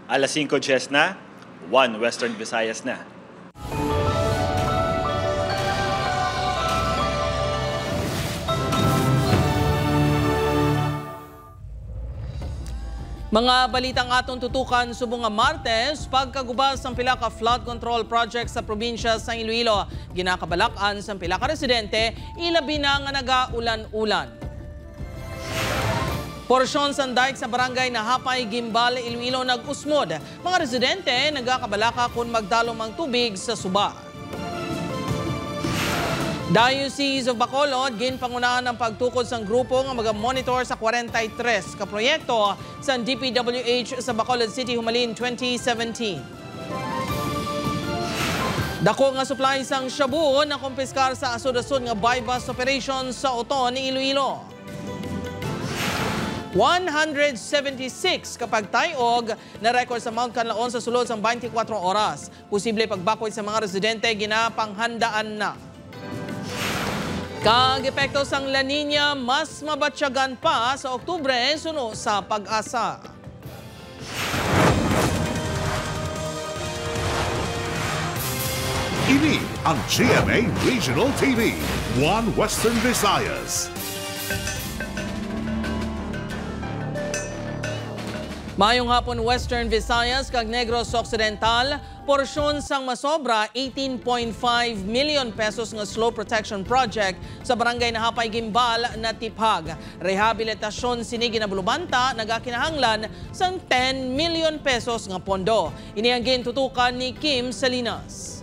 Alas 5:10 na, 1 Western Visayas na. Mga balitang atong tutukan subong nga Martes, pagkagubas ng pila ka flood control project sa probinsya sa Iloilo, ginakabalakan sa pila ka residente, ilabi na nga nagaulan-ulan. Porsyon sa dike sa barangay na Hapay, Gimbal, Iloilo nag-usmod. Mga residente nagakabalaka kung magdalom ang tubig sa suba. Diocese of Bacolod, ginpangunahan ng pagtukod sa grupo nga mag-monitor sa 43 ka proyekto sa DPWH sa Bacolod City humalin 2017. Dako nga supply sang shabu na kumpiskar sa asod-asod nga buy-bust operation sa Oton, Iloilo. 176 kapag tayog na record sa Mount Canlaon sa sulod sang 24 oras. Posible pagbakoy sa mga residente ginapanghandaan na. Kag-epekto sang La Nina, mas mabatsyagan pa sa Oktubre suno sa Pag-asa. Ini ang GMA Regional TV, 1 Western Visayas. Mayong hapon Western Visayas kag Negros Occidental, porsyon sang masobra 18.5 million pesos nga slow protection project sa barangay na Hapay, Gimbal na tiphag. Rehabilitasyon sini ginabulubanta nagakinahanglan sang 10 million pesos nga pondo. Ini ang gintutukan ni Kim Salinas.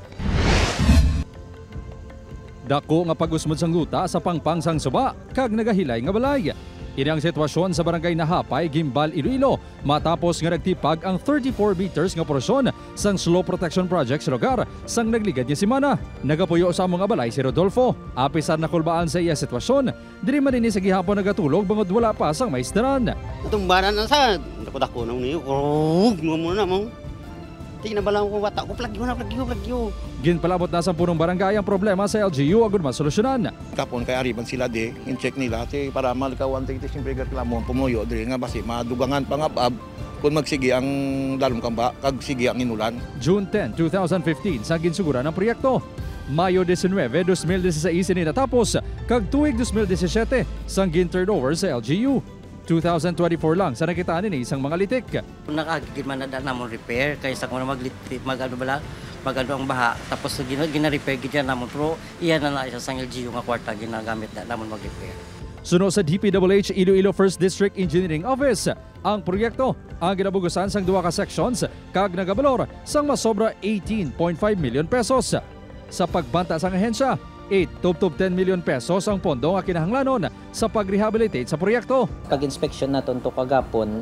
Dako nga pag-usmod sang guta sa pangpang sang suba kag nagahilay nga balay. Ini ang sitwasyon sa barangay na Hapay, Gimbal, Iloilo matapos nga nagtipag ang 34 meters nga porsyon sang slow protection project sa lugar sang nagligad niya simana. Nagapuyo sa mga balay si Rodolfo. Apisar na kulbaan sa iya sitwasyon, diri man ini sa gihapon nagatulog bangod wala pa sang maistran. Tumbanan na sa dako nang niyo. Mo muna mo. Tingnan ba lang ko bata ko plagyo. Ginpalabot na sa punong barangay ang problema sa LGU agud masolusyonan. Kapon kay ariban sila di in-check nila ti para malikawan ti siyempre reklamo pumuyo diri nga basi madugangan pangabab kung magsigi ang dalom kamba kag sige ang inulan. June 10, 2015 sa ginsuguran ang proyekto. Mayo 19, 2016 ini natapos kag tuig 2017 sang gin-turn over sa LGU. 2024 lang sa nakitaan ni isang mga litik. Nakagigil man na namon repair kaysa kung maglitik magano ang baha tapos gina-repair gid namon pero iyan na isa sang LGU nga kwarta ginagamit na namon mag-repair. Suno sa DPWH Iloilo First District Engineering Office, ang proyekto ang ginabugusan sang duha ka sections kag nagabalor sang masobra 18.5 million pesos. Sa pagbanta sang ahensya, 8 10 million pesos ang pondo nga kinahanglanon sa pag-rehabilitate sa proyekto. Pag-inspeksyon naton to kagapon,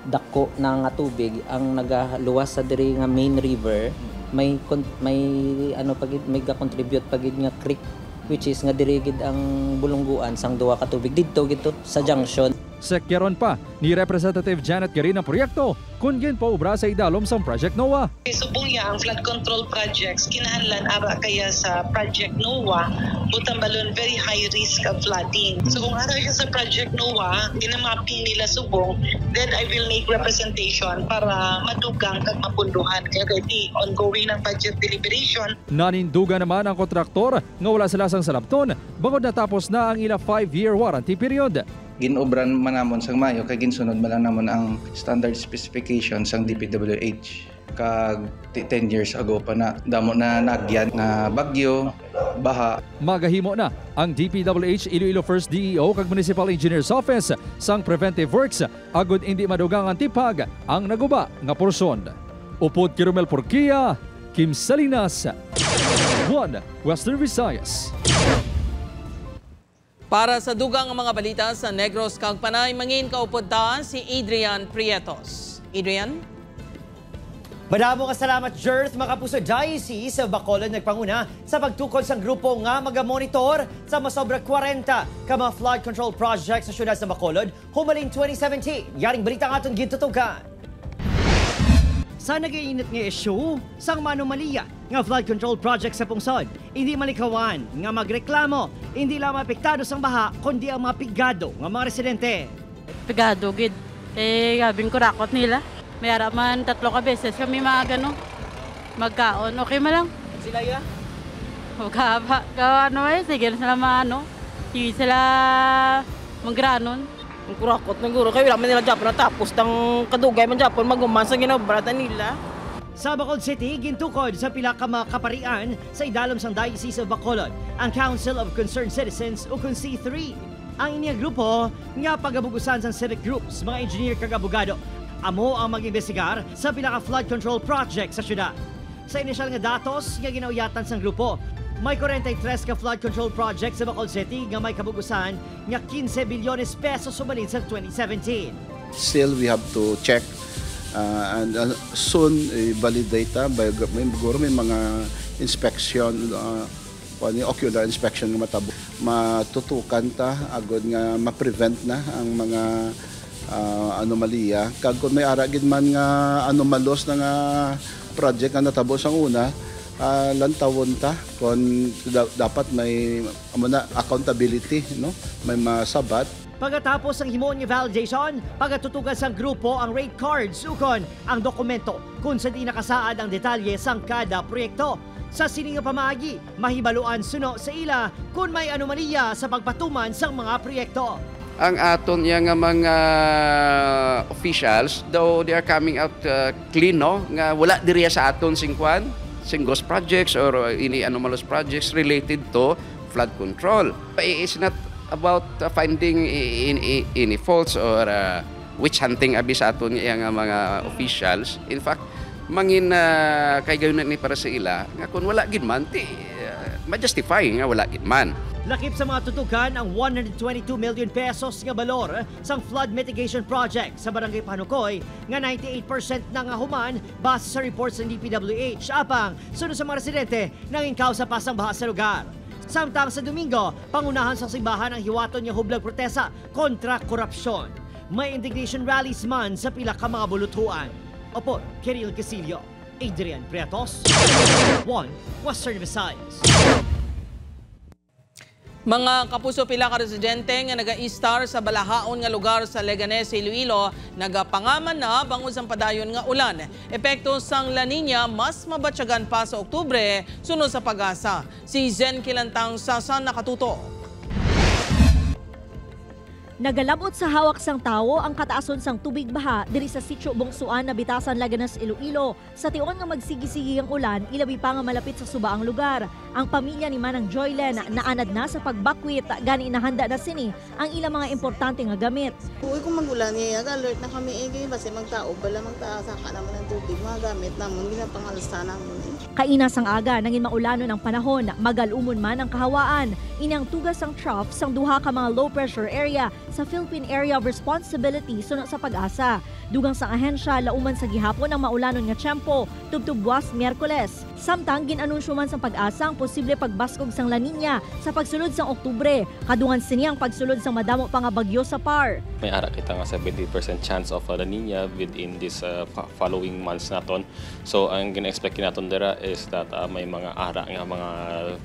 dako na nga tubig ang nagaluwas sa diri nga main river, may may ga-contribute pagid nga creek which is nga diri gid ang bulungguan sang duha ka tubig didto sa junction. Sekyaron pa ni Representative Janet Garin ang proyekto kung ginpaubra sa idalom sa Project NOAA. Subong ya ang flood control projects kinahanglan ara kaya sa Project NOAA butang balon very high risk of flooding. So kung ara siya sa Project NOAA, ginamapping nila subong, then I will make representation para madugang kag mapunduhan kaya di ongoing ng budget deliberation. Nanindugan naman ang kontraktor nga wala sila sang salabton bangod natapos na ang ila 5-year warranty period. Ginobran man namon sang Mayo kay ginsunod man lang namon ang standard specifications sang DPWH kag 10 years ago pa na damo na nagyan nga bagyo, baha. Magahimo na ang DPWH Iloilo First DEO kag Municipal Engineers Office sang preventive works agud hindi madugang ang tipag ang naguba nga porsyon. Upod kay Romel Porquia, Kim Salinas, 1 Western Visayas. Para sa dugang mga balita sa Negros kag Panay, mangin kaupod ta si Adrian Prietos. Adrian? Madamo ka salamat, Jerth. Mga kapuso, Diocese sa Bacolod nagpanguna sa pagtukod sa grupo nga magamonitor sa masobra 40 ka mga flood control projects sa syudad sa Bacolod humaling 2017. Yaring balita nga itong gintutukan. Sa nag-iinit nga isyu, sang manomaliya nga flood control project sa pungsod, hindi malikawan nga magreklamo, hindi lang mapektado sang baha, kundi ang mga pigado nga mga residente. Pigado, gid. Gabing kurakot nila. Mayara man 3 ka beses kami magano magkaon. Okay man lang. Sila ya? Magkaba. Ano eh, sige sila maano. Sige sila maggranon. Ang kurakot ng guro kayo lang nila Japon tapos tang kadugay man Japon maguman sa ginabratan nila. Sa Bacolod City, gintukod sa pila ka mga kaparian sa idalom sang Diocese of Bacolod, ang Council of Concerned Citizens o C3. Ang inyang grupo nga pagabugusan sa civic groups, mga engineer kag abogado, amo ang mag-imbestigar sa pila ka flood control project sa syudad. Sa inisyal nga datos nga ginauyatan sang grupo, may 43 ka flood control project sa Bacolod City nga may kabugusan nga 15 bilyones pesos sumalin sa 2017. Still, we have to check and soon validate by may mga inspection, ocular inspection nga matabo. Matutukan ta agad nga ma-prevent na ang mga anomalya. Kag kung may ara gid man nga anomalos na nga project nga natabo sang una, lantawon ta kung dapat may accountability, no? May masabat. Pagkatapos ang himon nga validation, pagatutugan sang grupo ang rate cards ukon ang dokumento kung sa di nakasaad ang detalye sang kada proyekto. Sa sining nga pamaagi, mahibaluan suno sa ila kung may anomalya sa pagpatuman sang mga proyekto. Ang aton nga mga officials, though they are coming out clean, no? Nga wala diriya sa aton sing ghost projects or any anomalous projects related to flood control. It's not about finding any faults or witch hunting abi sa aton nga mga officials. In fact, mangin kay gayunan ni para sa ila nga kung wala gid man ma-justify nga wala gid man. Lakip sa mga tutukan ang 122 million pesos nga balor sang flood mitigation project sa Barangay Panukoy nga 98% na nga human base sa reports ng DPWH. Apang sunod sa mga residente nanging kausa pa sang baha sa lugar. Samtang sa Domingo, pangunahan sa simbahan ang hiwaton niya hublag protesta kontra korupsyon. May indignation rallies man sa pila ka mga bulutuan. Opo, Kiril Casillo, Adrian Prietos, One Western Visayas. Mga kapuso, pila ka residente nga naga-istar sa balahaon nga lugar sa Leganés, Iloilo, nagapangaman na bangon sang padayon nga ulan. Epekto sang La Nina mas mabatyagan pa sa Oktubre sunod sa pag-asa. Si Zen Kilantang Sasa nakatuto. Nagalabot sa hawak sang tawo ang kataason sang tubig baha diri sa sitio Bongsuan na Bitasan, Leganés, Iloilo. Sa tion nga magsigi-sigi ang ulan, ilabi pa nga malapit sa suba ang lugar. Ang pamilya ni Manang Joylen naanad na sa pagbakwit, gani inahanda na sini ang ilang mga importante nga gamit. Uy, kung magulan niya, alert na kami kasi magtao bala magtaasaka naman ng tubig, mga gamit naman, ginapangalasta namin. Kainas ang aga, nangin maulano ng panahon, magalumon man ang kahawaan. Inyang tugas ang trough sang duha ka mga low pressure area sa Philippine Area of Responsibility sunod sa pag-asa. Dugang sa ahensya, lauman sa gihapon ang maulanon nga tiyempo, tubtub-buwas Miyerkules. Samtang ginanunsyo man sa pag-asa ang posible pagbaskog sang La Nina sa pagsulod sang Oktubre. Kadungan sini ang pagsulod sang madamo pa nga bagyo sa PAR. May ara kita nga 70% chance of La Nina within this following months naton. So ang gina-expect naton dira is that may mga ara nga mga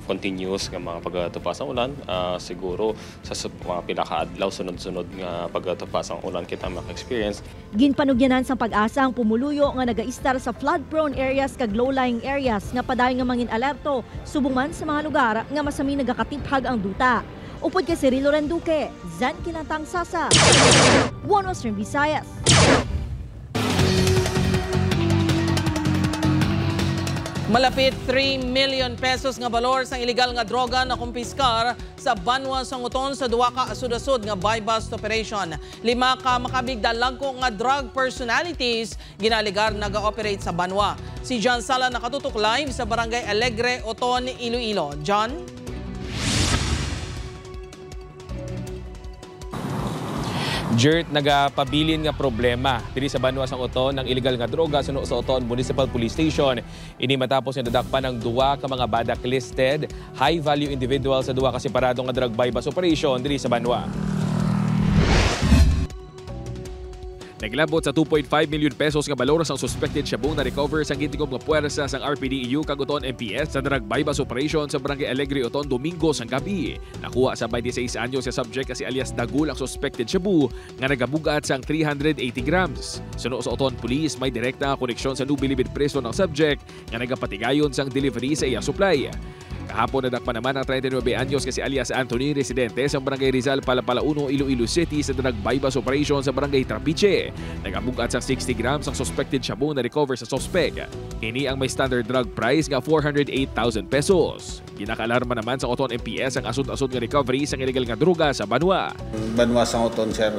continuous nga mga pagtupas ang ulan. Siguro sa mga pila ka adlaw sunod-sunod nga pagtupas ang ulan kita maka-experience. Ginpanugyanan sa pag-asa ang pumuluyo nga naga-istar sa flood-prone areas kag low-lying areas nga padayon nga mangin alerto subong man sa mga lugar nga masami nagakatiphag ang duta. Upod kay Cirilo Renduque, Zen Kilantang Sasa, One Western Visayas. Malapit 3 million pesos nga balor sang illegal nga droga na kumpiskar sa Banwa Sanguton sa duwa ka asud-asud nga buy-bust operation. 5 ka makabigdalagko nga drug personalities ginaligar naga-operate sa Banwa. Si John Sala nakatutok live sa Barangay Alegre, Oton, Iloilo. John? Jert, nagapabilin nga problema diri sa Banwa sang Oton ng illegal nga droga sa Oton Municipal Police Station. Ini matapos nga dadakpan ng duwa ka mga badak listed high-value individual sa duwa ka separado nga drug buy-bust operation diri sa Banwa. Naglabot sa 2.5 million pesos nga balor sang suspected Shabu na recover sa gintigom nga puwersa sang RPDEU kag Uton MPS sa drug bypass operation sa Barangay Alegre Uton Domingo sang gabi. Nakuha sa 26 anyos sa subject kasi alias Dagul ang suspected Shabu nga nagabugat sang 380 grams. Suno sa Uton Police may direkta koneksyon sa nubilibid preso ng subject nga nagapatigayon sang delivery sa iya supply. Kahapon nadakpan naman ang 39 anyos kasi alias Anthony, residente sa Barangay Rizal, Palapala 1, Iloilo City sa drug bypass operation sa Barangay Trapiche. Nagabugat sa 60 grams ang suspected Shabu na recover sa suspect. Ini ang may standard drug price nga 408,000 pesos. Ginakalarma naman sa Uton MPS ang asod-asod nga recovery sa illegal nga droga sa Banwa. Banwa sa Uton, sir,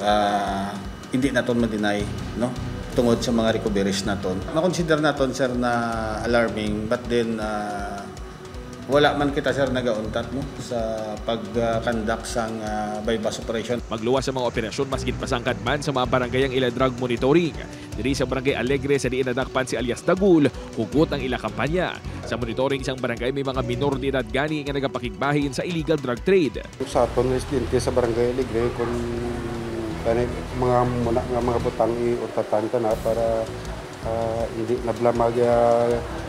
hindi naton ma-deny, no? Tungod sa mga recoveries naton. Ma-consider naton, sir, na alarming, but then wala man kita, sir, nagauntat, no, sa pag-conduct sang bypass operation. Magluwas sa mga operasyon masgid pasangkad man sa mga barangay ang ila drug monitoring. Diri sa Barangay Alegre sa diin nadakpan si alias Dagul, hugot ang ila kampanya. Sa monitoring isang barangay may mga minor de edad gani nga nagapakigbahin sa illegal drug trade. Sa aton residente sa Barangay Alegre kung mga muna nga mga butang iutatan ka na para hindi nablamag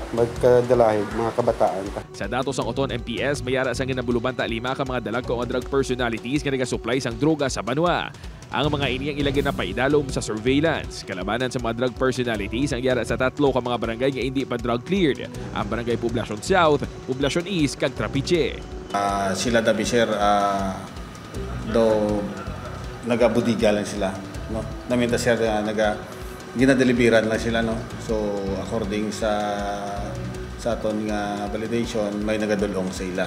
magkadalahig mga kabataan. Sa datos ng Uton MPS, mayara sa ginabuluban ta 5 ka mga dalag ko ang drug personalities nga nagasupply sang droga sa Banwa. Ang mga ini ang ilagay na paidalom sa surveillance. Kalabanan sa mga drug personalities ang yara sa 3 ka mga barangay nga hindi pa drug cleared. Ang Barangay Poblacion South, Poblacion East, kag Trapiche. Sila dabi, sir, do nagabudiga lang sila, no? Naminta, sir, ginadeliveran lang sila, no? So according sa aton nga validation may nagadulong sa ila.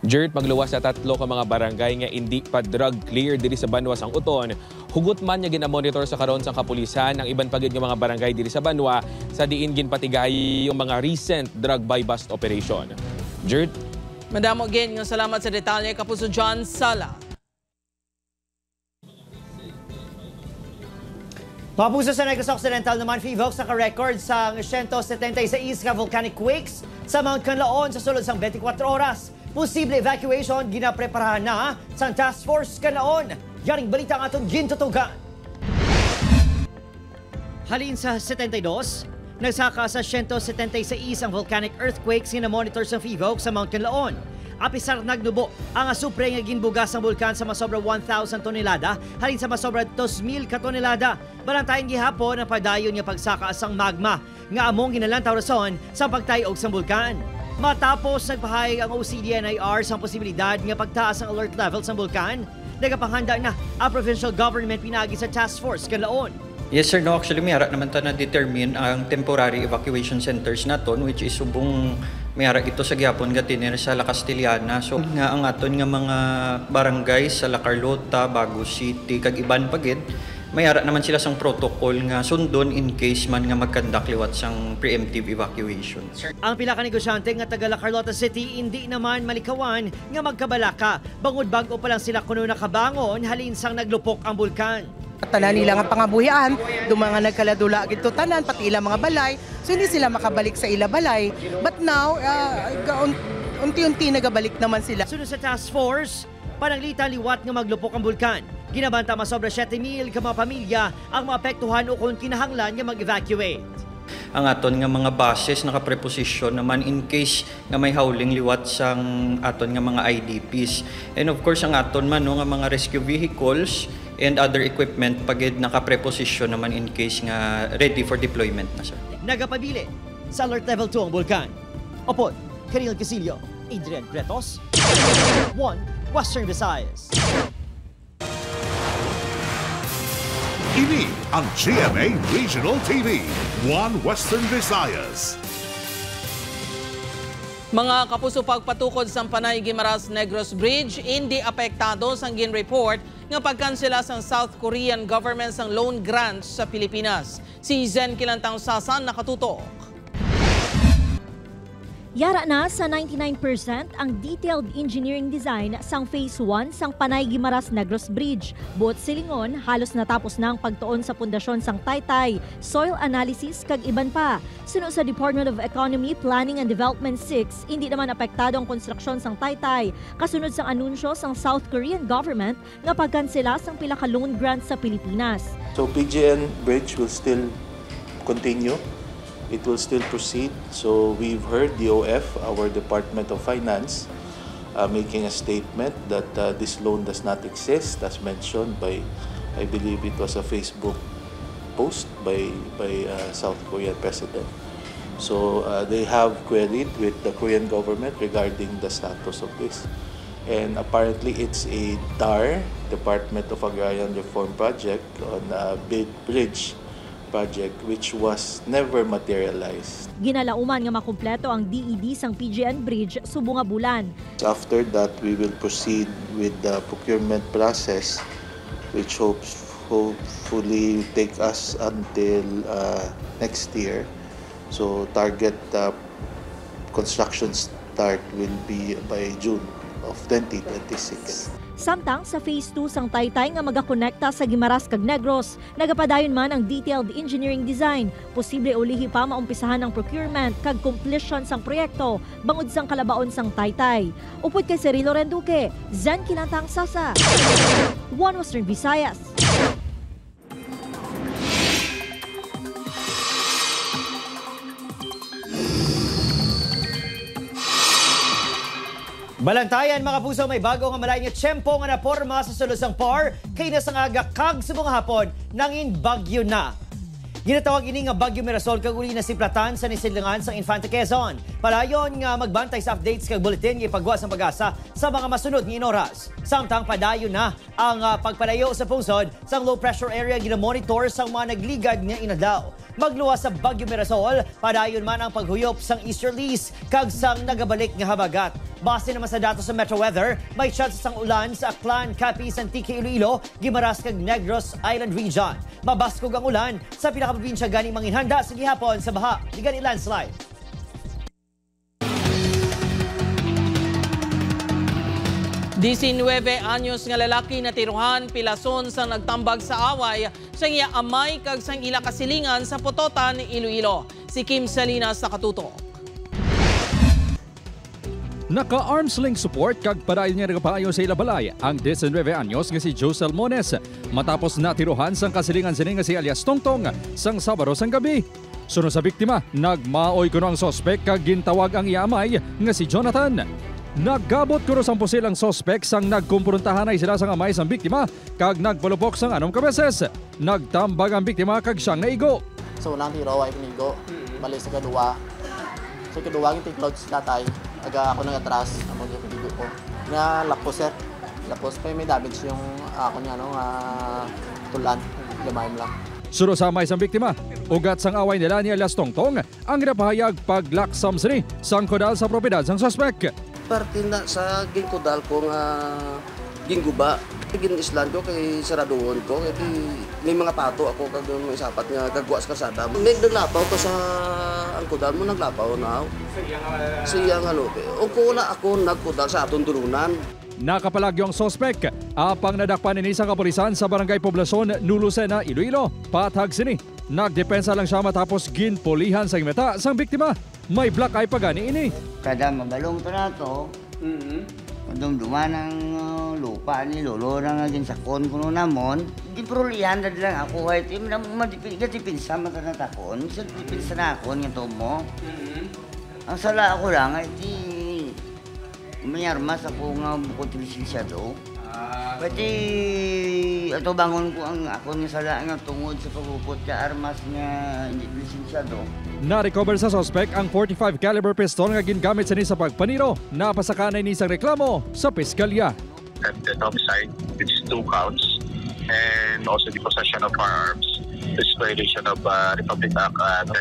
Jert, magluwas sa 3 ka mga barangay nga hindi pa drug clear diri sa Banwa sang Uton. Hugot man nga ginamonitor sa karon sang kapulisan ang iban pagid nga mga barangay diri sa Banwa sa diin ginpatigay yung mga recent drug buy-bust operation. Jert, Madamo again nga salamat sa detalye Kapuso John Sala. Mapuso sa Negros Occidental naman, FIVOX naka-record sa 176 ka volcanic quakes sa Mount Canlaon sa sulod sang 24 oras. Posible evacuation ginapreparahan na sa Task Force Canlaon. Yaring balita ang atong gintutugan. Halin sa 72, nagsaka sa 176 ang volcanic earthquakes na monitor sa FIVOX sa Mount Canlaon. Apisar nagnubo ang asupre nga ginbugas ng bulkan sa masobra 1,000 tonelada halin sa masobra 2,000 ka tonelada. Balantayan gihapon ang padayon nga pagsaka sang magma nga among ginalantaw rason sa pagtayog sang bulkan. Matapos nagpahayag ang OCDNIR sa posibilidad nga pagtaas ang alert level sa bulkan, nagapanghanda na ang provincial government pinagi sa task force Canlaon. Yes sir, no, actually mayara naman ta na-determine ang temporary evacuation centers naton which is subong mayara ito sa gihapon gatiner sa La Castellana. So nga ang aton nga mga barangay sa La Carlota, Bago City kag iban pagid mayara naman sila sang protocol nga sundon in case man nga magkandak liwat sang preemptive evacuation. Ang pila ka negosyante nga taga La Carlota City hindi naman malikawan nga magkabalaka. Bangod bago pa lang sila kuno nakabangon halin sang naglupok ang bulkan. Tanan nila nga pangabuhian, mga nagkaladula gito tanan pati ila mga balay, so hindi sila makabalik sa ila balay. But now, unti-unti nagabalik naman sila. Sunod sa task force, pananglitan liwat nga maglupok ang bulkan. Ginabanta masobra 7,000 ka mga pamilya ang maapektuhan o kung kinahanglan nga mag-evacuate. Ang aton nga mga buses nakapreposisyon naman in case nga may howling liwat sang aton nga mga IDPs. And of course ang aton man no, nga mga rescue vehicles and other equipment pagid nakapreposisyon naman in case nga ready for deployment na sir. Nagapabili sa alert level 2 ang bulkan. Opod, Karil Casillo, Adrian Bretos, 1 Western Visayas. Ini ang GMA Regional TV, 1 Western Visayas. Mga kapuso, pagpatukod sa Panay Guimaras Negros Bridge, hindi apektado sang gin-report nga pagkansela sang South Korean government sang loan grants sa Pilipinas. Si Zen Kilantang Sasan nakatutok. Yara na sa 99% ang detailed engineering design sang Phase 1 sang Panay-Guimaras Negros Bridge. Buot silingon, halos natapos na ang pagtuon sa pundasyon sang Taytay, soil analysis kag iban pa. Sunod sa Department of Economy, Planning and Development 6, hindi naman apektado ang konstruksyon sang Taytay. Kasunod sang anunsyo sang South Korean government nga pagkansela sang pila ka loan grant sa Pilipinas. So PGN Bridge will still continue. It will still proceed. So we've heard DOF, our Department of Finance, making a statement that this loan does not exist, as mentioned by, I believe it was a Facebook post by South Korean President. So they have queried with the Korean government regarding the status of this. And apparently it's a DAR, Department of Agrarian Reform project, on a big bridge project which was never materialized. Ginalauman nga makumpleto ang DED sang PGN Bridge subong nga bulan. After that, we will proceed with the procurement process which hopefully take us until next year. So target construction start will be by June of 2026. Samtang sa Phase 2 sang Taytay nga magakonekta sa Guimaras kag Negros, nagapadayon man ang detailed engineering design. Posible ulihi pa maumpisahan ang procurement kag completion sang proyekto bangod sang kalabaon sang Taytay. Upod kay Cirilo Renduque, Zen Kinantang Sasa, One Western Visayas. Balantayan mga puso, may bago nga malay nga tiyempo nga naporma sa sulusang par kay nasang aga kag subong hapon nangin bagyo na. Ginatawag ini nga Bagyo Mirasol kag uli na siplatan sa nisidlangan sa Infante Quezon. Padayon nga magbantay sa updates kag bulletin nga ipagwas ang pag-asa sa mga masunod nga oras. Samtang padayon na ang pagpadayo sa pusod sang low pressure area ginamonitor sang mga nagligad nga inadlaw. Magluwas sa Bagyo Mirasol, padayon man ang paghuyop sang easterlies kag sang nagabalik nga habagat. Base naman sa datos sa Metro Weather, may chance sang ulan sa Aklan, Capiz, Antique, Iloilo, Guimaras kag Negros Island Region. Mabaskog ang ulan sa pinakaprobinsya gani manginhanda sa gihapon sa baha, di gani landslide. Disinwebe anyos nga lalaki na tiruhan pilason sa nagtambag sa away sa iya amay kag sang ila kasilingan sa Pototan, Iloilo. Si Kim Salinas sa katutok. Naka-arms length support kag padayon niya nagapaayo sa ilabalay ang 19 anyos nga si Joe Salmones matapos natiruhan sang kasilingan sini nga si alias Tongtong sang Sabado sang gabi. Sunod sa biktima, nagmaoy kuno ang sospek kag gintawag ang iamay nga si Jonathan. Naggabot kuno sang pusil ang sospek sang nagkumprontahan ay sila sang amay sang biktima kag nagpalupok sang anom ka beses. Nagtambag ang biktima kag siyang naigo. So unang tiro ay pinigo, bali sa kadua. Sa kadua yung tiklod sa tatay. Aga ako nang atras, among yung pinigo ko. Nga lapos sir. Lapos pa may damage yung ako niya tulan. Lumayom lang. Suro sa may sang biktima, ugat sang away nila ni alias Tongtong ang napahayag paglaksam sini sang kodal sa propiedad sang suspect. Parte na sa gingkodal ko nga gingguba. Gin-islan ko kay saraduhon ko. Kaya may mga pato ako kag may sapat nga gagwa sa kasada. May naglapaw ko sa angkodal mo, naglapaw na. Siyang ano. O ko na ako nagkodal sa atong dulunan. Nakapalagyo ang sospek apang nadakpan ni isang kapulisan sa barangay Poblasyon, Nulusena, Iloilo. Patag sini. Nagdepensa lang siya matapos ginpulihan sa mata sang biktima. May black eye pagani ini. Kada mabalong to na to, madumduman ang lupa ni Lolo na nga ginsakon kuno namon. Gipulihan na lang ako ay tim na madipinsa mata na takon. Sa dipinsa na ako nga to mo. Ang sala ako lang ay di may armas ako nga bukod lisensya do. Pati ato bangon ko ang ako nga sala nga tungod sa pagupot ka armas nga hindi lisensya do. Na-recover sa suspect ang 45 caliber pistol nga gingamit sa ni sa pagpaniro. Napasakanay ni isang reklamo sa piskalya. Attempted homicide, which is 2 counts, and also the possession of firearms, this violation of Republic Act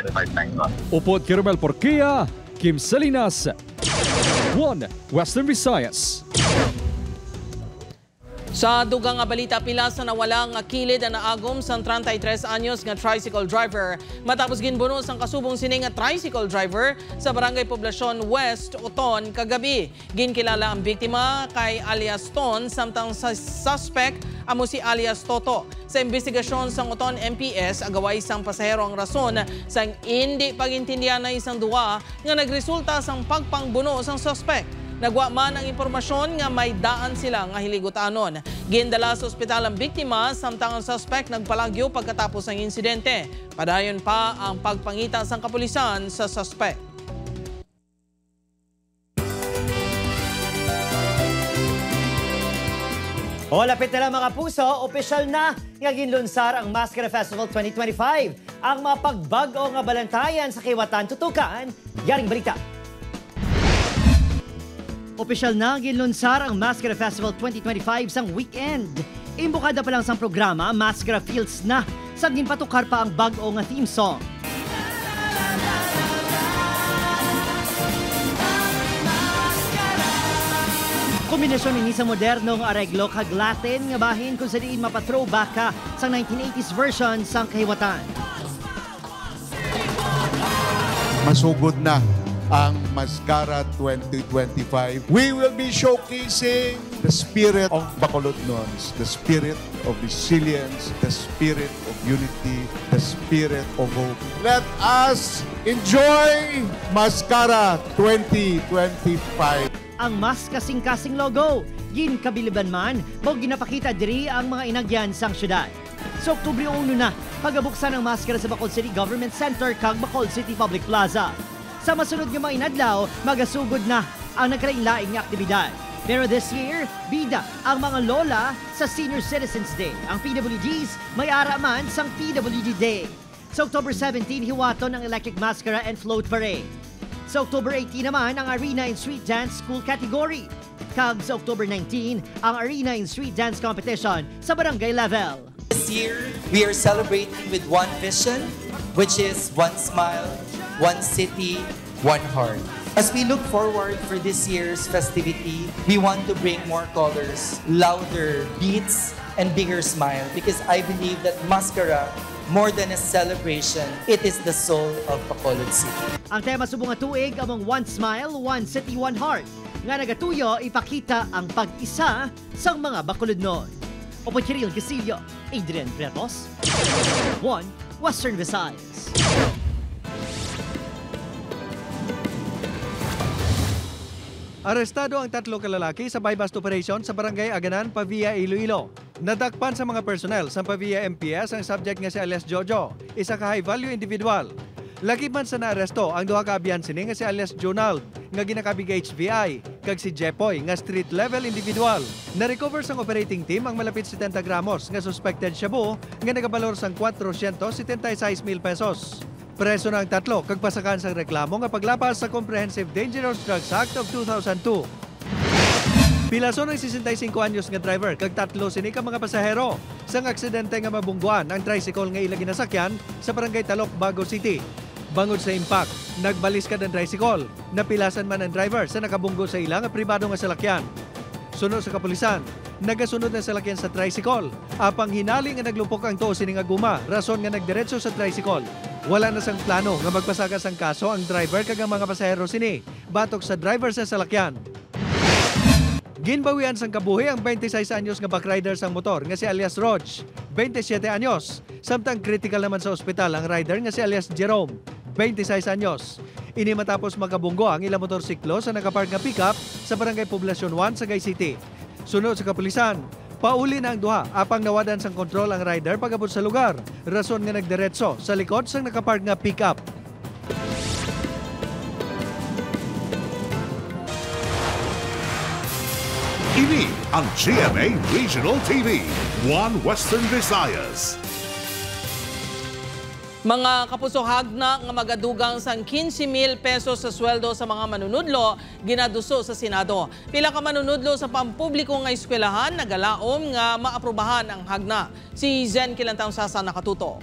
10591. Upod kay Romel Porquia, Kim Salinas, One Western Visayas. Sa dugang nga balita, pila sa nawala nga kilid na naagom sa 33 anyos nga tricycle driver. Matapos ginbunos ang kasubong sini nga tricycle driver sa Barangay Poblacion West, Uton, kagabi. Ginkilala ang biktima kay alias Ton, samtang sa suspect amo si alias Toto. Sa investigasyon sa Uton MPS, agaway isang pasahero ang rason sang hindi pagintindihan na isang duwa nga nagresulta sang pagpangbuno sang suspect. Nagwa man ang impormasyon nga may daan sila nga hiligutanon. Gindala sa ospital ang biktima, samtang ang suspect nagpalagyo pagkatapos ng insidente. Padayon pa ang pagpangita sa kapulisan sa suspect. O lapit na lang mga puso, opisyal na nga ginlunsar ang Mascara Festival 2025. Ang mapagbago nga balantayan sa Kiwatan Tutukan, yaring balita. Opisyal na ginlunsar ang Mascara Festival 2025 sang weekend. Imbukada pa lang sang programa, Mascara Fields na sa ginpatukar pa ang bag-o nga theme song. Kombinasyon ni sa modernong areglo kag Latin nga bahin kung sa diin mapa-throwback ka sa 1980s version sang Kahiwatan. Masugod na ang Mascara 2025. We will be showcasing the spirit of Bacolodnons, the spirit of resilience, the spirit of unity, the spirit of hope. Let us enjoy Mascara 2025. Ang mas kasing-kasing logo, ginkabiliban man, o ginapakita diri ang mga inagyan sang syudad. Sa Oktubre 1 na, pagabuksan ang Mascara sa Bacolod City Government Center kag Bacolod City Public Plaza. Sa masunod nga mga inadlaw, magasugod na ang nagkalain-laing nga aktibidad. Pero this year, bida ang mga lola sa Senior Citizens Day. Ang PWDs may araman sang PWD Day. Sa October 17, hiwaton ang Electric Mascara and Float Parade. Sa October 18 naman, ang Arena in Street Dance School Category. Kag sa October 19, ang Arena in Street Dance Competition sa barangay level. This year, we are celebrating with one vision, which is one smile, one city, one heart. As we look forward for this year's festivity, we want to bring more colors, louder beats, and bigger smile because I believe that Mascara, more than a celebration, it is the soul of Bacolod City. Ang tema subong nga tuig among One Smile, One City, One Heart nga nagatuyo ipakita ang pag-isa sang mga Bacolodnon. Opo Kiril Casillo, Adrian Pretos, One Western Visayas. Arestado ang 3 kalalaki sa buy-bust operation sa Barangay Aganan, Pavia, Iloilo. Nadakpan sa mga personnel sa Pavia MPS ang subject nga si alias Jojo, isa ka high-value individual. Lakiman sa naaresto ang duha ka abyansini nga si alias Jonald, nga ginakabig HVI, kag si Jepoy, nga street-level individual. Na-recover sang operating team ang malapit 70 gramos nga suspected shabu, nga nagabalor sang 476,000 pesos. Preso na ang 3 kag pasakan sa reklamo nga paglapas sa Comprehensive Dangerous Drugs Act of 2002. Pilason ng 65 anyos nga driver kag 3 sini ka mga pasahero sang aksidente nga mabungguan ang tricycle nga ila ginasakyan sa Barangay Talok, Bago City. Bangod sa impact, nagbaliskad ang tricycle. Napilasan man ang driver sa nakabunggo sa ila nga pribado nga salakyan. Sunod sa kapulisan, nagasunod na salakyan sa tricycle. Apang hinali nga naglupok ang tuo sini nga guma, rason nga nagdiretso sa tricycle. Wala na sang plano nga magpasagas ang kaso ang driver kag ang mga pasahero sini, batok sa driver sa salakyan. Ginbawian sang kabuhi ang 26 anyos nga backrider sang motor nga si alias Roch, 27 anyos. Samtang critical naman sa ospital ang rider nga si alias Jerome, 26 anyos. Ini matapos magkabunggo ang ilang motorsiklo sa nakapark nga pickup sa Barangay Poblacion 1 sa Sagay City. Sunod sa kapulisan, pauli na ang duha apang nawadan sang kontrol ang rider pagabot sa lugar. Rason nga nagdiretso sa likod sang nakapark nga pickup. Ini ang GMA Regional TV, One Western Visayas. Mga kapusohag na nga magadugang sang 15,000 pesos sa sweldo sa mga manunudlo, ginaduso sa Senado. Pila ka manunudlo sa pampubliko nga eskwelahan, nagalaom nga maaprubahan ang hagna. Si Zen Kilantang Sasa nakatutok.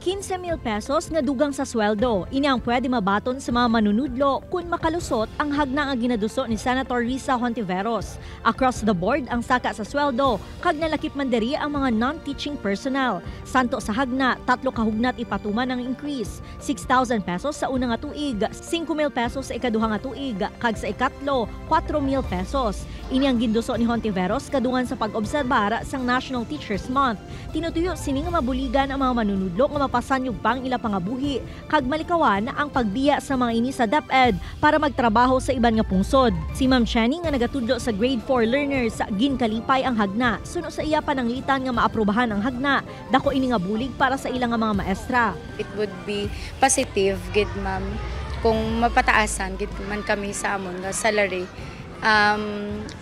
15,000 pesos nga dugang sa sweldo. Ini ang pwede mabaton sa mga manunudlo kung makalusot ang hagna nga ginaduso ni Senator Risa Hontiveros. Across the board ang saka sa sweldo, kag nalakip man diri ang mga non-teaching personnel. Santo sa hagna, 3 kahugnat ipatuman ang increase. 6,000 pesos sa una nga tuig, 5,000 pesos sa ikaduha nga tuig, kag sa ikatlo, 4,000 pesos. Ini ang ginduso ni Hontiveros kadungan sa pag-obserbar sang National Teachers Month. Tinutuyo sini nga mabuligan ang mga manunudlo nga mapasanyog pang ila pangabuhi, kag malikawan ang pagbiya sa mga ini sa DepEd para magtrabaho sa iban nga pungsod. Si Ma'am Chenny nga nagatudlo sa grade 4 learners, ginkalipay ang hagna. Suno sa iya pananglitan nga maaprubahan ang hagna, dako ini nga bulig para sa ilang nga mga maestra. It would be positive, gid ma'am, kung mapataasan gid man kami sa amon nga salary.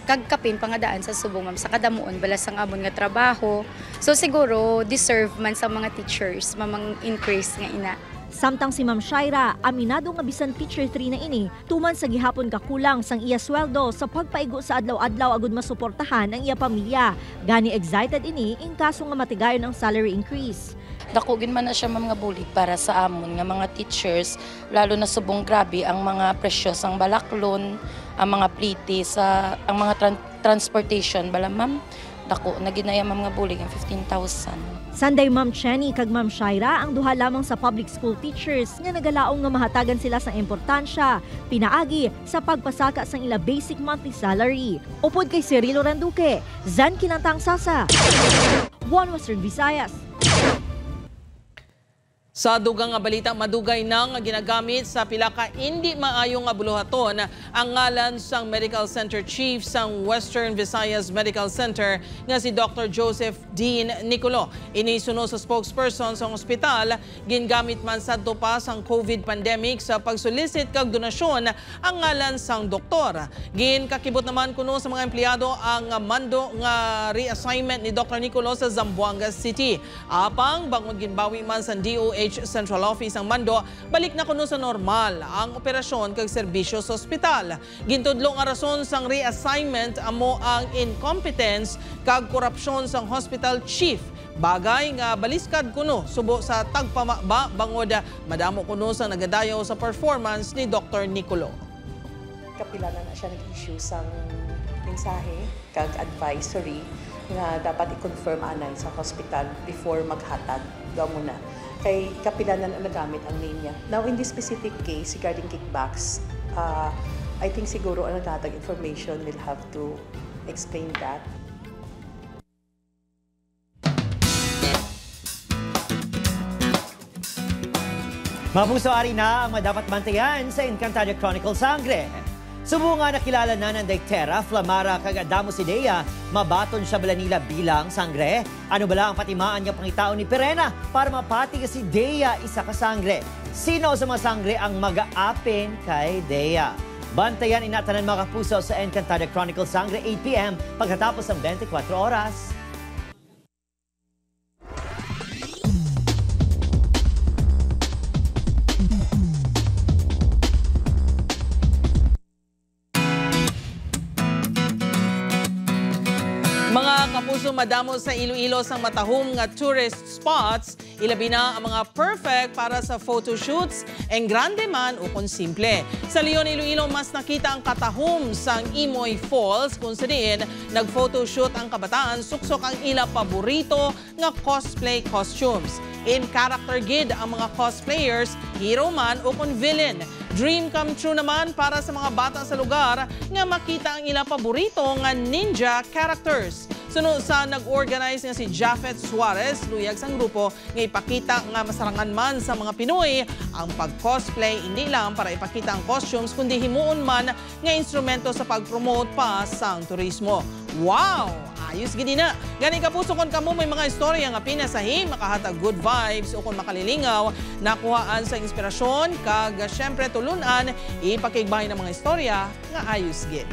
Kagkapin pangadaan sa subong ma'am sa kadamuon balas ang amon nga trabaho. So siguro deserve man sa mga teachers mamang increase nga ina. Samtang si Ma'am Shaira, aminado nga bisan teacher 3 na ini, tuman sa gihapon kakulang sang iya sweldo sa pagpaigo sa adlaw-adlaw agud masuportahan ang iya pamilya. Gani excited ini in kaso nga matigayon ang salary increase. Dakugin man na siya mga bulig para sa amon nga mga teachers, lalo na subong grabe ang mga presyo sang balaklon, ang mga pliti sa ang mga transportation bala ma'am. Dako na ginaya mga bulig ang 15,000. Sanday Ma'am Chenny kag Ma'am Shaira ang duha lamang sa public school teachers nga nagalaong nga mahatagan sila sa importansya pinaagi sa pagpasaka sang ila basic monthly salary. Upod kay Cirilo Randuque, Zan Kinantang Sasa, One Western Visayas. Sa dugang nga balita, madugay nang ginagamit sa pila ka hindi maayong nga buluhaton ang ngalan sang Medical Center Chief sang Western Visayas Medical Center nga si Dr. Joseph Dean Nicolo. Inisuno sa spokesperson sa ospital, gingamit man sadto pa sang COVID pandemic sa pagsolicit kag donasyon ang ngalan sang doktor. Ginkakibot naman kuno sa mga empleyado ang mando nga reassignment ni Dr. Nicolo sa Zamboanga City. Apang bangod ginbawi man sa DOH Central Office ang mando, balik na kuno sa normal ang operasyon kag serbisyo sa ospital. Gintudlo nga rason sang reassignment amo ang incompetence kag korupsyon sang hospital chief. Bagay nga baliskad kuno subo sa tagpamaba bangod madamo kuno sa nagadayaw sa performance ni Dr. Nicolo. Kapila na siya nag-issue sang mensahe kag advisory nga dapat i-confirm anay sa hospital before maghatag daw muna. Kay kapila na nagamit ang name niya. Now, in this specific case, regarding kickbacks, I think siguro ang nagtatag information will have to explain that. Mapusoari na ang madapat bantayan sa Encantada Chronicle Sangre. Subo nga nakilala na ng Daytera, Flamara, kag Adamo si Dea, mabaton siya bala nila bilang sangre. Ano bala ang patimaan niya pangitao ni Perena para mapati ka si Dea isa ka sangre? Sino sa mga sangre ang mag-aapin kay Dea? Bantayan inatanan mga kapuso sa Encantada Chronicle Sangre 8 p.m. pagkatapos ng 24 oras. Mga kapuso, madamo sa Iloilo sang matahom nga tourist spots, ilabi na ang mga perfect para sa photoshoots, en grande man o kung simple. Sa Leon, Iloilo, mas nakita ang katahom sang Imoy Falls kung saan nag-photoshoot ang kabataan, suksok ang ila paborito nga cosplay costumes. In character gid ang mga cosplayers, hero man o kung villain. Dream come true naman para sa mga bata sa lugar nga makita ang ila paborito nga ninja characters. Sunod sa nag-organize nga si Jafet Suarez, luyag sang grupo nga ipakita nga masarangan man sa mga Pinoy ang pag-cosplay hindi lang para ipakita ang costumes kundi himuon man nga instrumento sa pag-promote pa sang turismo. Wow! Ayos gid na. Gani kapuso kon kamo may mga istorya nga pinasahi, makahatag good vibes o kung makalilingaw, nakuhaan sa inspirasyon kag syempre tulunan ipakigbahay ng mga istorya nga ayos gid.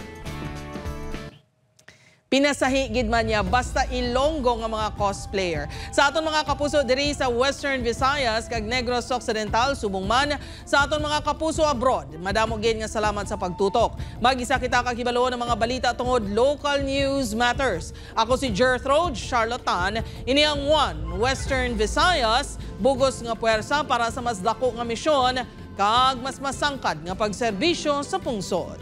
Pinasahi gid man niya basta Ilonggo nga mga cosplayer. Sa aton mga kapuso diri sa Western Visayas kag Negros Occidental subong man sa aton mga kapuso abroad. Madamo gid nga salamat sa pagtutok. Mag-isa kita kakibalo ng mga balita tungod local news matters. Ako si Gertrude Charlotte Tan, ini ang One Western Visayas bugos nga puwersa para sa mas dako nga misyon kag mas masangkad nga pagserbisyo sa pungsod.